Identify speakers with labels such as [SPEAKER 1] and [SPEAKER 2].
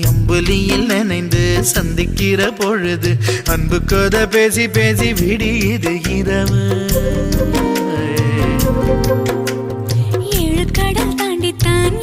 [SPEAKER 1] அம்புலியில் நினைந்து சந்திக்கிற பொழுது அன்பு கதை பேசி பேசி விடியுது இரவு.
[SPEAKER 2] ஏழு கடல் தாண்டித்தான்